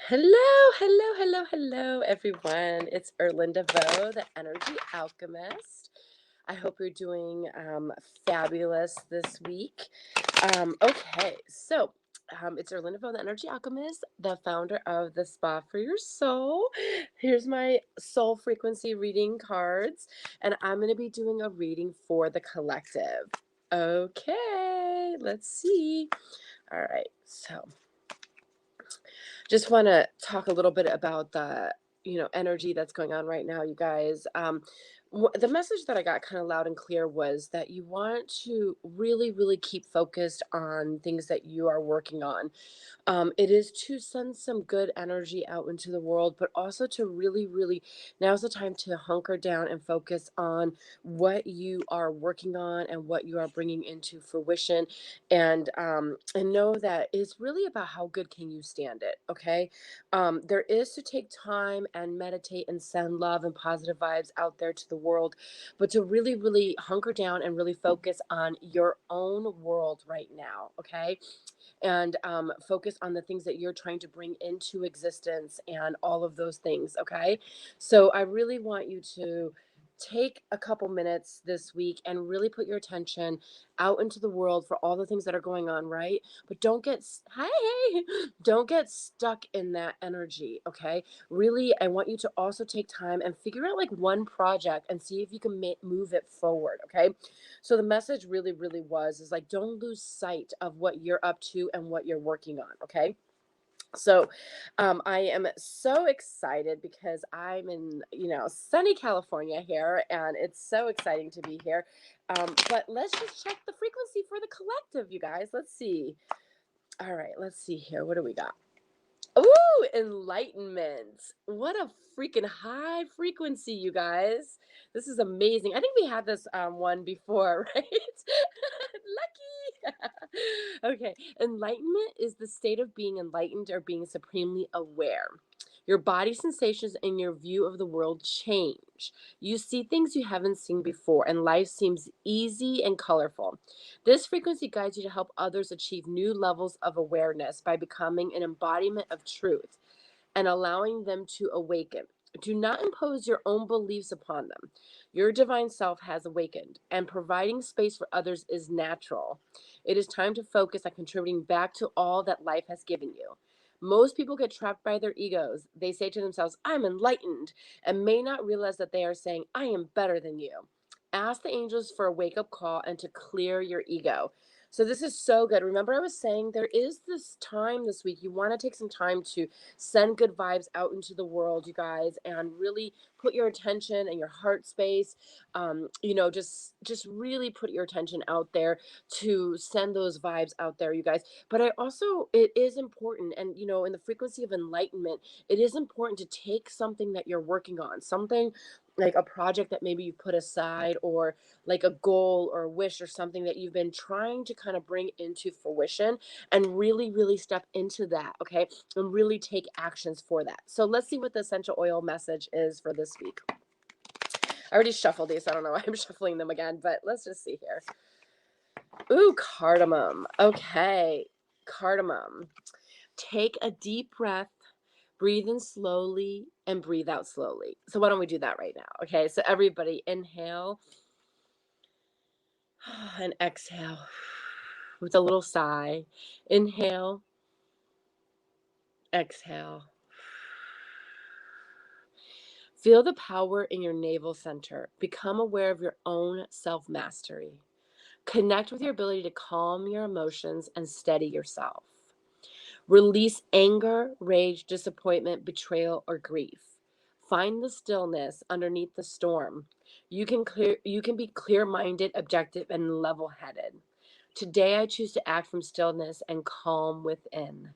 Hello, hello, hello, hello, everyone. It's Erlinda Vo, the Energy Alchemist. I hope you're doing fabulous this week. It's Erlinda Vo, the Energy Alchemist, the founder of the Spa for Your Soul. Here's my soul frequency reading cards, and I'm going to be doing a reading for the collective. Okay, let's see. All right, so just want to talk a little bit about the energy that's going on right now, you guys. The message that I got kind of loud and clear was that you want to really, really keep focused on things that you are working on. It is to send some good energy out into the world, but also to really, really, now's the time to hunker down and focus on what you are working on and what you are bringing into fruition, and know that it's really about how good can you stand it. Okay, there is to take time and meditate and send love and positive vibes out there to the world, but to really, really hunker down and really focus on your own world right now. Okay, and focus on the things that you're trying to bring into existence and all of those things. Okay. So I really want you to take a couple minutes this week and really put your attention out into the world for all the things that are going on, right? But hey, don't get stuck in that energy. Okay. Really, I want you to also take time and figure out like one project and see if you can move it forward. Okay. So the message really, really was is like, don't lose sight of what you're up to and what you're working on. Okay. So I am so excited because I'm in, sunny California here, and it's so exciting to be here. But let's just check the frequency for the collective, you guys. Let's see. All right, let's see here. What do we got? Ooh, enlightenment. What a freaking high frequency, you guys. This is amazing. I think we had this one before, right? Lucky. Okay. Enlightenment is the state of being enlightened or being supremely aware. Your body sensations and your view of the world change. You see things you haven't seen before, and life seems easy and colorful. This frequency guides you to help others achieve new levels of awareness by becoming an embodiment of truth and allowing them to awaken. Do not impose your own beliefs upon them. Your divine self has awakened, and providing space for others is natural. It is time to focus on contributing back to all that life has given you. Most people get trapped by their egos. They say to themselves, I'm enlightened, and may not realize that they are saying, I am better than you. Ask the angels for a wake up call and to clear your ego. So, this is so good. Remember, I was saying there is this time this week. You want to take some time to send good vibes out into the world, you guys, and really put your attention and your heart space. Just really put your attention out there to send those vibes out there, you guys. But I also, it is important, and in the frequency of enlightenment, it is important to take something that you're working on, something like a project that maybe you put aside, or like a goal or a wish or something that you've been trying to kind of bring into fruition, and really, really step into that. Okay, and really take actions for that. So let's see what the essential oil message is for this week. I already shuffled these. So I don't know why I'm shuffling them again, but let's just see here. Ooh, cardamom. Okay, cardamom. Take a deep breath, breathe in slowly, and breathe out slowly. So why don't we do that right now? Okay, so everybody inhale and exhale with a little sigh. Inhale, exhale. Feel the power in your navel center. Become aware of your own self mastery. Connect with your ability to calm your emotions and steady yourself. Release anger, rage, disappointment, betrayal, or grief. Find the stillness underneath the storm. You can be clear-minded, objective, and level-headed. Today I choose to act from stillness and calm within.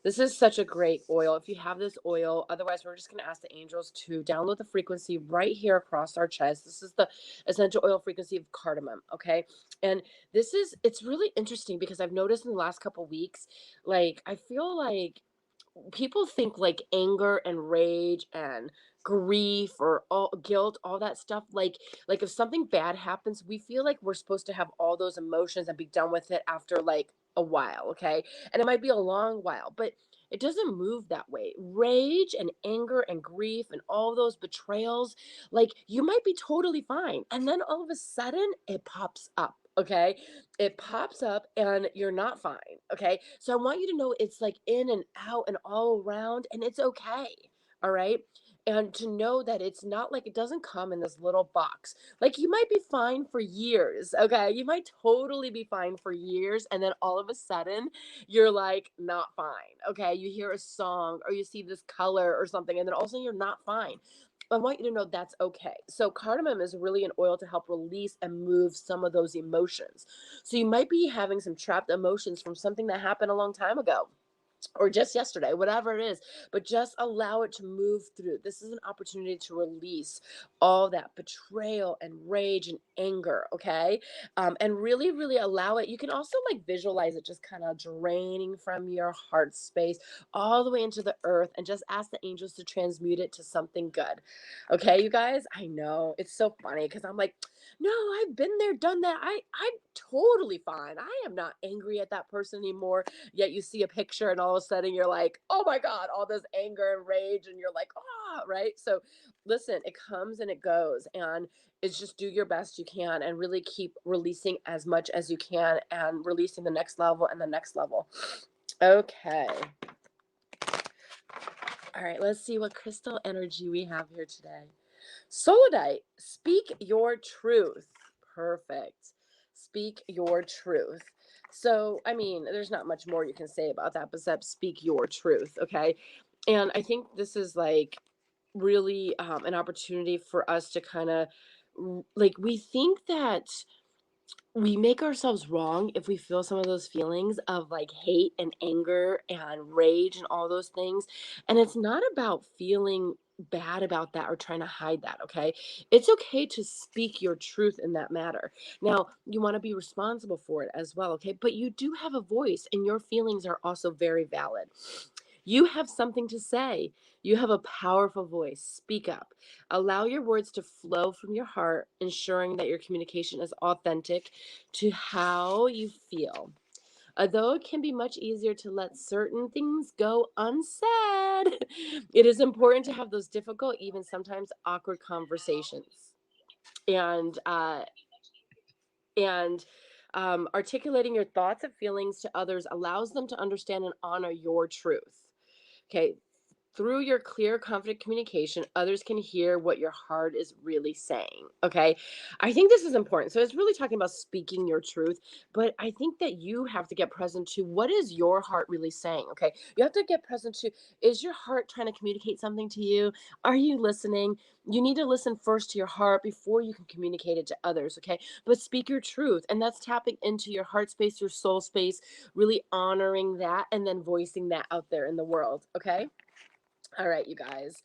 This is such a great oil. If you have this oil, otherwise, we're just going to ask the angels to download the frequency right here across our chest. This is the essential oil frequency of cardamom. Okay. And it's really interesting because I've noticed in the last couple weeks, like, I feel like people think like anger and rage and grief or all guilt, all that stuff, like if something bad happens, we feel like we're supposed to have all those emotions and be done with it after like a while. Okay, and it might be a long while, but It doesn't move that way. Rage and anger and grief and all those betrayals, like you might be totally fine. And then all of a sudden it pops up. Okay. It pops up and you're not fine. Okay. So I want you to know it's like in and out and all around, and it's okay. All right. And to know that it's not like it doesn't come in this little box. Like you might be fine for years. Okay. You might totally be fine for years. And then all of a sudden, you're like not fine. Okay. You hear a song or you see this color or something, and then all of a sudden you're not fine. I want you to know that's okay. So, cardamom is really an oil to help release and move some of those emotions. So, you might be having some trapped emotions from something that happened a long time ago or just yesterday, whatever it is, but just allow it to move through. This is an opportunity to release all that betrayal and rage and anger, okay? And really, really allow it. You can also like visualize it just kind of draining from your heart space all the way into the earth, and just ask the angels to transmute it to something good. Okay, you guys? I know it's so funny because I'm like, no, I've been there, done that. I'm totally fine. I am not angry at that person anymore. Yet you see a picture and all of a sudden you're like, oh my God, all this anger and rage. And you're like, ah, right? So listen, it comes and it goes. And it's just do your best you can and really keep releasing as much as you can and releasing the next level and the next level. Okay. All right, let's see what crystal energy we have here today. Solidite, speak your truth. Perfect. Speak your truth. So, I mean, there's not much more you can say about that besides speak your truth, okay? And I think this is like really an opportunity for us to kind of like, we think that we make ourselves wrong if we feel some of those feelings of like hate and anger and rage and all those things. And it's not about feeling bad about that or trying to hide that, okay? It's okay to speak your truth in that matter. Now, you want to be responsible for it as well, okay? But you do have a voice and your feelings are also very valid. You have something to say. You have a powerful voice. Speak up. Allow your words to flow from your heart, ensuring that your communication is authentic to how you feel. Although it can be much easier to let certain things go unsaid, it is important to have those difficult, even sometimes awkward conversations. And articulating your thoughts and feelings to others allows them to understand and honor your truth. Okay, through your clear, confident communication, others can hear what your heart is really saying. Okay. I think this is important. So it's really talking about speaking your truth, but I think that you have to get present to what is your heart really saying. Okay. You have to get present to, is your heart trying to communicate something to you? Are you listening? You need to listen first to your heart before you can communicate it to others. Okay. But speak your truth. And that's tapping into your heart space, your soul space, really honoring that and then voicing that out there in the world. Okay. All right, you guys.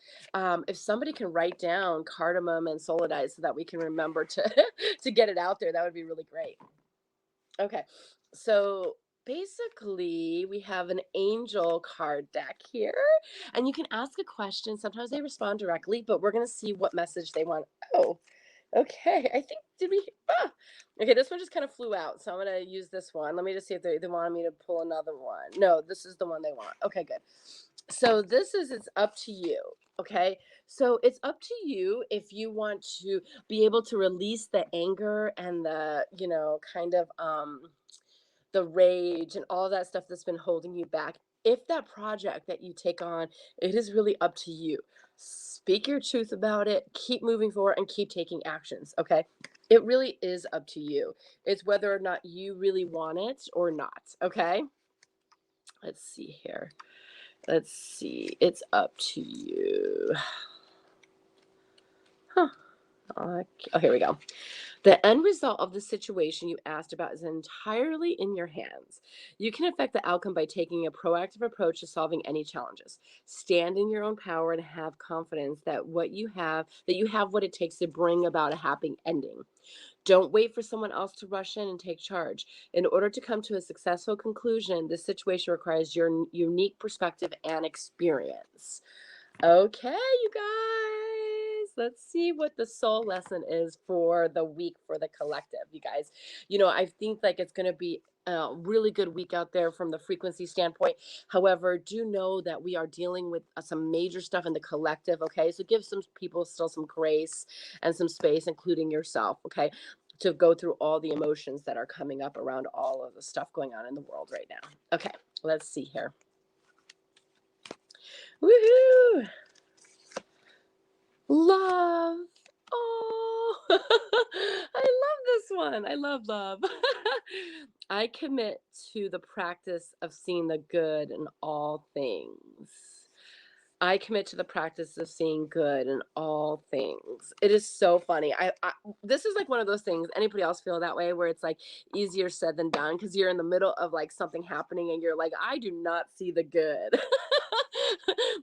If somebody can write down cardamom and solidite so that we can remember to to get it out there, that would be really great. Okay, so basically we have an angel card deck here, and you can ask a question. Sometimes they respond directly, but we're gonna see what message they want. Oh, okay. I think did we? Ah, okay. This one just kind of flew out, so I'm gonna use this one. Let me just see if they wanted me to pull another one. No, this is the one they want. Okay, good. So this is it's up to you. Okay. So it's up to you if you want to be able to release the anger and the, kind of the rage and all that stuff that's been holding you back. If that project that you take on, it is really up to you. Speak your truth about it, keep moving forward and keep taking actions. Okay. It really is up to you. It's whether or not you really want it or not. Okay. Let's see here. Let's see. It's up to you. Huh. Okay. Oh, here we go. The end result of the situation you asked about is entirely in your hands. You can affect the outcome by taking a proactive approach to solving any challenges. Stand in your own power and have confidence that you have what it takes to bring about a happy ending. Don't wait for someone else to rush in and take charge. In order to come to a successful conclusion, this situation requires your unique perspective and experience. Okay, you guys. Let's see what the soul lesson is for the week for the collective, you guys. I think like it's going to be a really good week out there from the frequency standpoint. However, do know that we are dealing with some major stuff in the collective, okay? So give some people still some grace and some space, including yourself, okay? To go through all the emotions that are coming up around all of the stuff going on in the world right now. Okay, let's see here. Woohoo! Love. Oh, I love this one. I love love. I commit to the practice of seeing the good in all things. I commit to the practice of seeing good in all things. It is so funny. This is like one of those things. Anybody else feel that way, where it's like easier said than done because you're in the middle of like something happening and you're like, I do not see the good.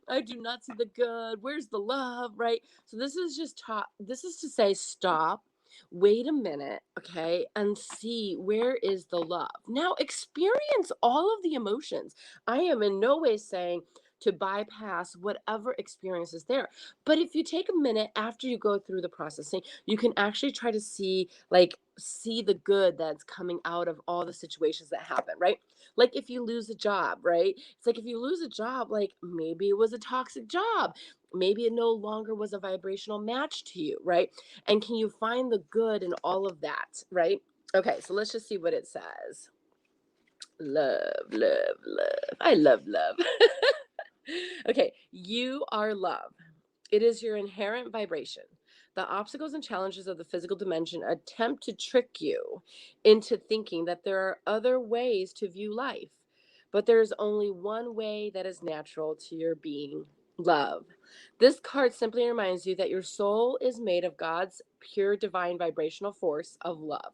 I do not see the good. Where's the love, right? So this is just taught. This is to say, stop. Wait a minute, okay, and see where is the love. Now experience all of the emotions. I am in no way saying to bypass whatever experience is there. But if you take a minute after you go through the processing, you can actually try to see the good that's coming out of all the situations that happen, right? Like if you lose a job, right? It's like if you lose a job, like maybe it was a toxic job. Maybe it no longer was a vibrational match to you, right? And can you find the good in all of that, right? Okay, so let's just see what it says. Love, love, love. I love love. Okay, you are love. It is your inherent vibration. The obstacles and challenges of the physical dimension attempt to trick you into thinking that there are other ways to view life. But there is only one way that is natural to your being, love. This card simply reminds you that your soul is made of God's pure divine vibrational force of love,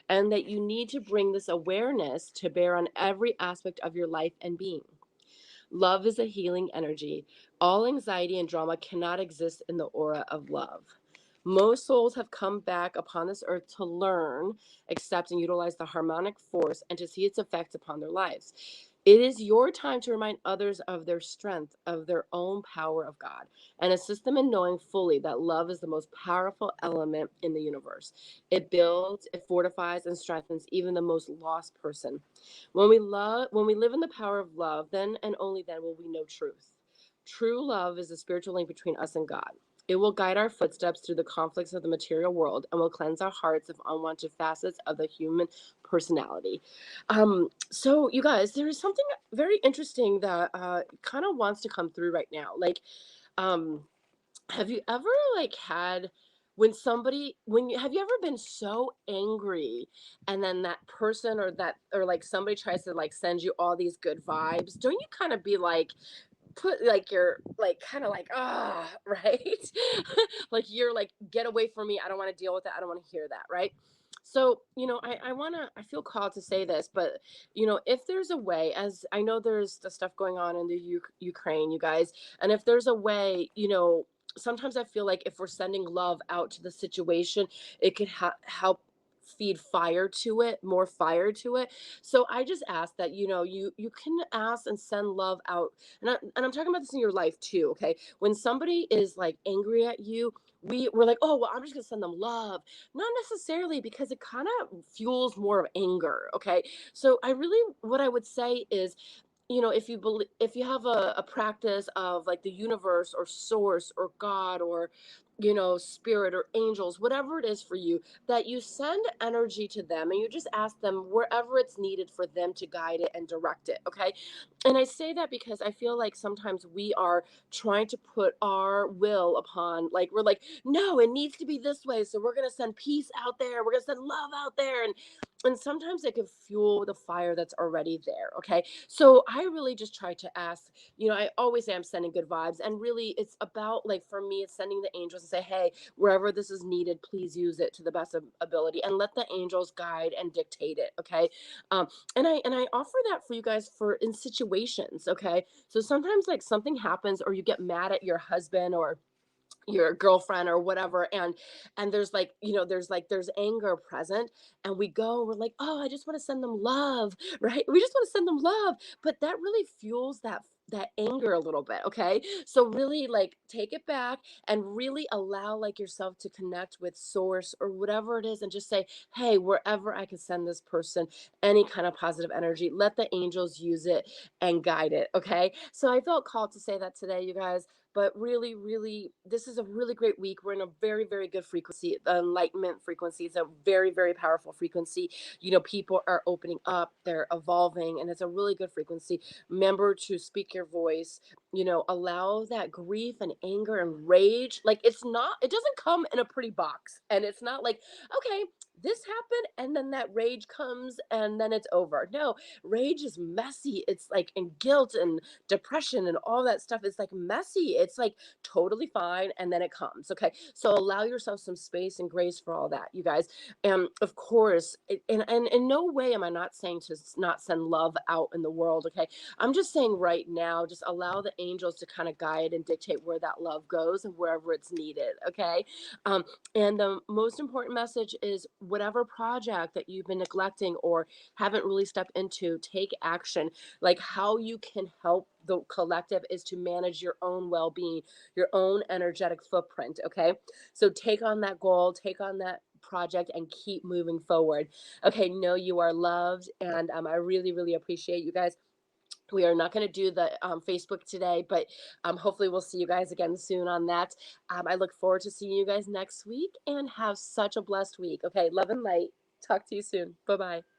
and that you need to bring this awareness to bear on every aspect of your life and being. Love is a healing energy. All anxiety and drama cannot exist in the aura of love. Most souls have come back upon this earth to learn, accept, and utilize the harmonic force and to see its effects upon their lives. It is your time to remind others of their strength, of their own power of God, and assist them in knowing fully that love is the most powerful element in the universe. It builds, it fortifies, and strengthens even the most lost person. When we live in the power of love, then and only then will we know truth. True love is the spiritual link between us and God. It will guide our footsteps through the conflicts of the material world and will cleanse our hearts of unwanted facets of the human personality. So you guys, there is something very interesting that kind of wants to come through right now. Um, have you ever like had have you ever been so angry and then that person or like somebody tries to like send you all these good vibes? Don't you kind of be like put like you're like kind of like right? Like you're like, get away from me. I don't want to deal with that. I don't want to hear that, right? So, I feel called to say this, but if there's a way, as I know there's the stuff going on in the Ukraine, you guys, and if there's a way, sometimes I feel like if we're sending love out to the situation, it could help feed fire to it, more fire to it. So I just ask that you can ask and send love out, and I'm talking about this in your life too. Okay, when somebody is like angry at you, we're like, oh well, I'm just gonna send them love. Not necessarily, because it kind of fuels more of anger. Okay, so what I would say is, if you have a practice of like the universe or source or God or spirit or angels, whatever it is for you, that you send energy to them and you just ask them wherever it's needed for them to guide it and direct it. Okay, and I say that because I feel like sometimes we are trying to put our will upon, like we're like, no, it needs to be this way, so we're going to send peace out there, we're going to send love out there, and sometimes it can fuel the fire that's already there. Okay, so I really just try to ask, I always say I'm sending good vibes, and really it's about, like, for me, it's sending the angels and say, hey, wherever this is needed, please use it to the best of ability and let the angels guide and dictate it. Okay, and I offer that for you guys for in situations. Okay, so sometimes like something happens or you get mad at your husband or your girlfriend or whatever, and there's like, there's anger present, and we're like, oh, I just want to send them love. Right, we just want to send them love, but that really fuels that anger a little bit, okay? So really like take it back and really allow like yourself to connect with source or whatever it is and just say, "Hey, wherever I can send this person any kind of positive energy, let the angels use it and guide it," okay? So I felt called to say that today, you guys. But really, really, this is a really great week. We're in a very, very good frequency. The enlightenment frequency is a very, very powerful frequency. People are opening up, they're evolving, and it's a really good frequency. Remember to speak your voice, allow that grief and anger and rage. Like it doesn't come in a pretty box. And it's not like, okay, this happened and then that rage comes and then it's over. No, rage is messy. It's like, and guilt and depression and all that stuff is like messy. It's like totally fine and then it comes. Okay. So allow yourself some space and grace for all that, you guys. And of course, and in no way am I not saying to not send love out in the world. Okay. I'm just saying right now, just allow the angels to kind of guide and dictate where that love goes and wherever it's needed. Okay. Um, and the most important message is whatever project that you've been neglecting or haven't really stepped into, take action. Like how you can help the collective is to manage your own well being, your own energetic footprint. Okay. So take on that goal, take on that project, and keep moving forward. Okay. Know you are loved. And I really, really appreciate you guys. We are not going to do the Facebook today, but hopefully we'll see you guys again soon on that. I look forward to seeing you guys next week and have such a blessed week. Okay. Love and light. Talk to you soon. Bye bye.